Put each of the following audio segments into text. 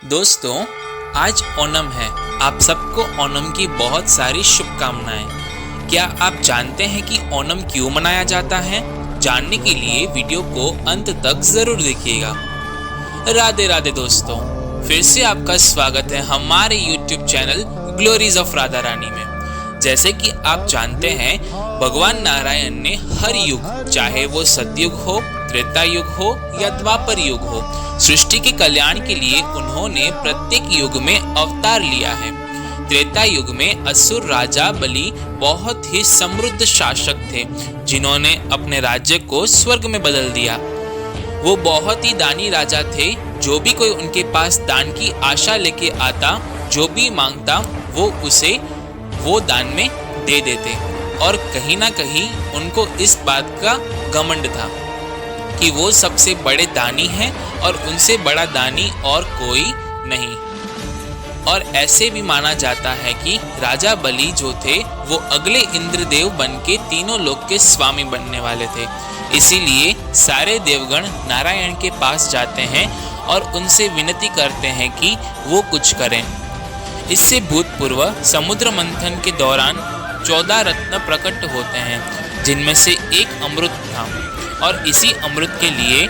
दोस्तों, आज ओणम है। आप सबको ओणम की बहुत सारी शुभकामनाएं। क्या आप जानते हैं कि ओणम क्यों मनाया जाता है? जानने के लिए वीडियो को अंत तक जरूर देखिएगा। राधे राधे दोस्तों, फिर से आपका स्वागत है हमारे YouTube channel glories of Radha Rani में। जैसे कि आप जानते हैं, भगवान नारायण ने हर युग, चाहे वो सतयुग हो, त्रेता युग हो या द्वापर युग हो, सृष्टि के कल्याण के लिए उन्होंने प्रत्येक युग में अवतार लिया है। त्रेता युग में असुर राजा बलि बहुत ही समृद्ध शासक थे, जिन्होंने अपने राज्य को स्वर्ग में बदल दिया। वो बहुत ही दानी राजा थे। जो भी कोई उनके पास दान की आशा लेके आता, जो भी मांगता, वो दान में दे देते। और कहीं ना कहीं उनको इस बात का घमंड था कि वो सबसे बड़े दानी हैं और उनसे बड़ा दानी और कोई नहीं। और ऐसे भी माना जाता है कि राजा बलि जो थे, वो अगले इंद्रदेव बन के तीनों लोक के स्वामी बनने वाले थे। इसीलिए सारे देवगण नारायण के पास जाते हैं और उनसे विनती करते हैं कि वो कुछ करें। इससे भूतपूर्व समुद्र मंथन के दौरान 14 रत्न प्रकट होते हैं, जिनमें से एक अमृत था। और इसी अमृत के लिए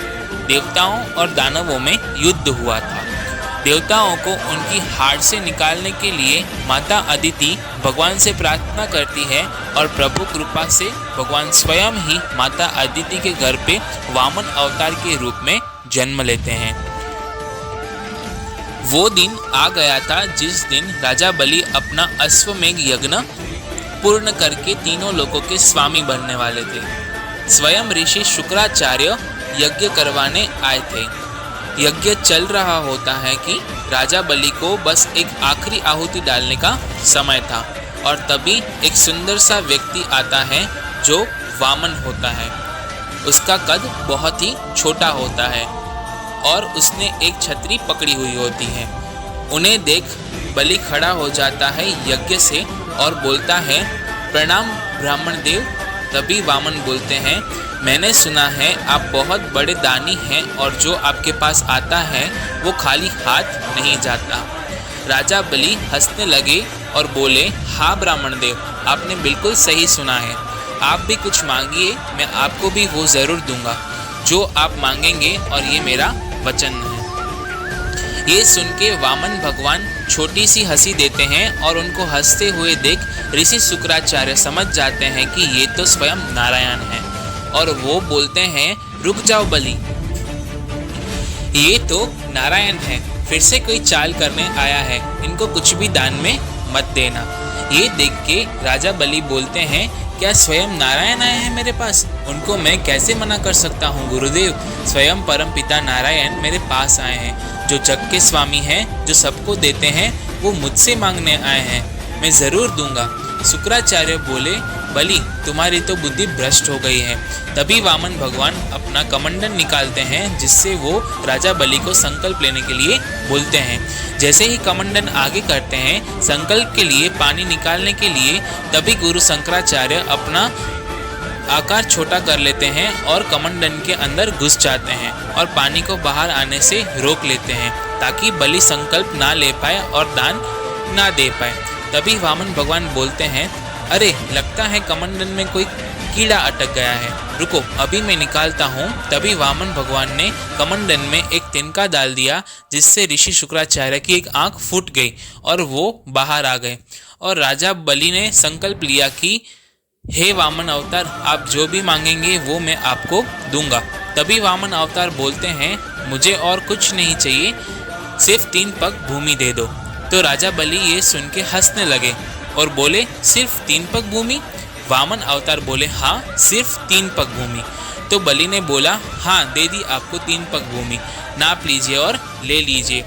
देवताओं और दानवों में युद्ध हुआ था। देवताओं को उनकी हार से निकालने के लिए माता अदिति भगवान से प्रार्थना करती है और प्रभु कृपा से भगवान स्वयं ही माता अदिति के घर पे वामन अवतार के रूप में जन्म लेते हैं। वो दिन आ गया था जिस दिन राजा बलि अपना अश्वमेघ यज्ञ पूर्ण करके तीनों लोकों के स्वामी बनने वाले थे। स्वयं ऋषि शुक्राचार्य यज्ञ करवाने आए थे। यज्ञ चल रहा होता है कि राजा बलि को बस एक आखिरी आहुति डालने का समय था, और तभी एक सुंदर सा व्यक्ति आता है जो वामन होता है। उसका कद बहुत ही छोटा होता है और उसने एक छतरी पकड़ी हुई होती है। उन्हें देख बलि खड़ा हो जाता है यज्ञ से और बोलता है, प्रणाम ब्राह्मण देव। तभी वामन बोलते हैं, मैंने सुना है आप बहुत बड़े दानी हैं और जो आपके पास आता है वो खाली हाथ नहीं जाता। राजा बलि हंसने लगे और बोले, हाँ ब्राह्मण देव, आपने बिल्कुल सही सुना है। आप भी कुछ मांगिए, मैं आपको भी वो ज़रूर दूंगा जो आप मांगेंगे, और ये मेरा वचन है। ये सुन के वामन भगवान छोटी सी हंसी देते हैं और उनको हंसते हुए देख ऋषि शुक्राचार्य समझ जाते हैं कि ये तो स्वयं नारायण है, और वो बोलते हैं, रुक जाओ बलि, ये तो नारायण है, फिर से कोई चाल करने आया है, इनको कुछ भी दान में मत देना। ये देख के राजा बलि बोलते हैं, क्या स्वयं नारायण आए हैं मेरे पास? उनको मैं कैसे मना कर सकता हूँ गुरुदेव? स्वयं परम पिता नारायण मेरे पास आए हैं, जो जग के स्वामी हैं, जो सबको देते हैं, वो मुझसे मांगने आए हैं, मैं ज़रूर दूंगा। शुक्राचार्य बोले, बलि तुम्हारी तो बुद्धि भ्रष्ट हो गई है। तभी वामन भगवान अपना कमंडन निकालते हैं, जिससे वो राजा बलि को संकल्प लेने के लिए बोलते हैं। जैसे ही कमंडन आगे करते हैं संकल्प के लिए, पानी निकालने के लिए, तभी गुरु शंकराचार्य अपना आकार छोटा कर लेते हैं और कमंडन के अंदर घुस जाते हैं और पानी को बाहर आने से रोक लेते हैं, ताकि बलि संकल्प ना ले पाए और दान ना दे पाए। तभी वामन भगवान बोलते हैं, अरे लगता है कमंडन में कोई कीड़ा अटक गया है, रुको अभी मैं निकालता हूँ। तभी वामन भगवान ने कमंडन में एक तिनका डाल दिया, जिससे ऋषि शुक्राचार्य की एक आंख फूट गई और वो बाहर आ गए। और राजा बलि ने संकल्प लिया कि हे वामन अवतार, आप जो भी मांगेंगे वो मैं आपको दूंगा। तभी वामन अवतार बोलते हैं, मुझे और कुछ नहीं चाहिए, सिर्फ 3 पग भूमि दे दो। तो राजा बलि ये सुन के हंसने लगे और बोले, सिर्फ 3 पग भूमि? वामन अवतार बोले, हाँ सिर्फ 3 पग भूमि। तो बलि ने बोला, हाँ दे दी आपको 3 पग भूमि, नाप लीजिए और ले लीजिए।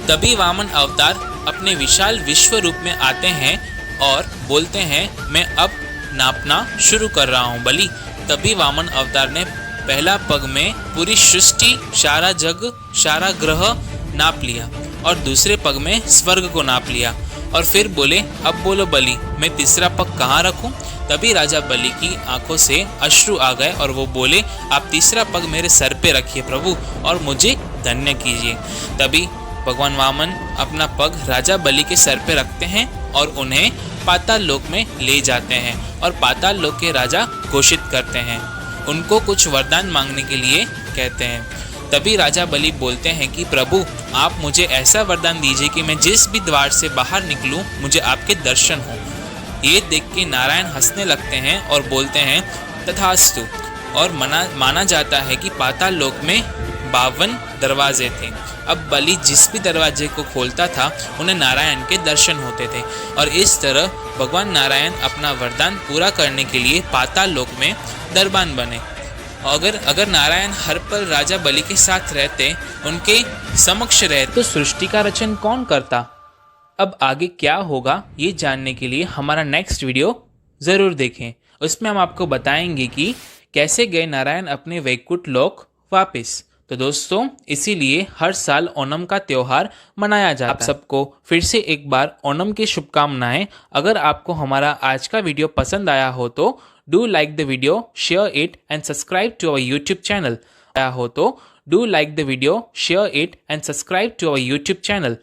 तभी वामन अवतार अपने विशाल विश्व रूप में आते हैं और बोलते हैं, मैं अब नापना शुरू कर रहा हूँ बलि। तभी वामन अवतार ने पहला पग में पूरी सृष्टि, सारा जग, सारा ग्रह नाप लिया और दूसरे पग में स्वर्ग को नाप लिया और फिर बोले, अब बोलो बलि, मैं तीसरा पग कहाँ रखूं? तभी राजा बलि की आंखों से अश्रु आ गए और वो बोले, आप तीसरा पग मेरे सर पे रखिए प्रभु और मुझे धन्य कीजिए। तभी भगवान वामन अपना पग राजा बलि के सर पे रखते हैं और उन्हें पाताल लोक में ले जाते हैं और पाताल लोक के राजा घोषित करते हैं। उनको कुछ वरदान मांगने के लिए कहते हैं। तभी राजा बलि बोलते हैं कि प्रभु, आप मुझे ऐसा वरदान दीजिए कि मैं जिस भी द्वार से बाहर निकलूं मुझे आपके दर्शन हो। ये देख के नारायण हंसने लगते हैं और बोलते हैं तथास्तु। और माना जाता है कि पाताल लोक में 52 दरवाजे थे। अब बलि जिस भी दरवाजे को खोलता था उन्हें नारायण के दर्शन होते थे और इस तरह भगवान नारायण अपना वरदान पूरा करने के लिए पाताल लोक में दरबान बने। अगर नारायण हर पल राजा बलि के साथ रहते, उनके समक्ष रहते, तो सृष्टि का रचन कौन करता? अब आगे क्या होगा ये जानने के लिए हमारा नेक्स्ट वीडियो ज़रूर देखें। उसमें हम आपको बताएंगे कि कैसे गए नारायण अपने वैकुंठ लोक वापस। तो दोस्तों, इसीलिए हर साल ओणम का त्योहार मनाया जाता है। आप सबको फिर से एक बार ओणम की शुभकामनाएं। अगर आपको हमारा आज का वीडियो पसंद आया हो तो do like the video, share it and subscribe to our YouTube channel. आया हो तो do like the video, share it and subscribe to our YouTube channel.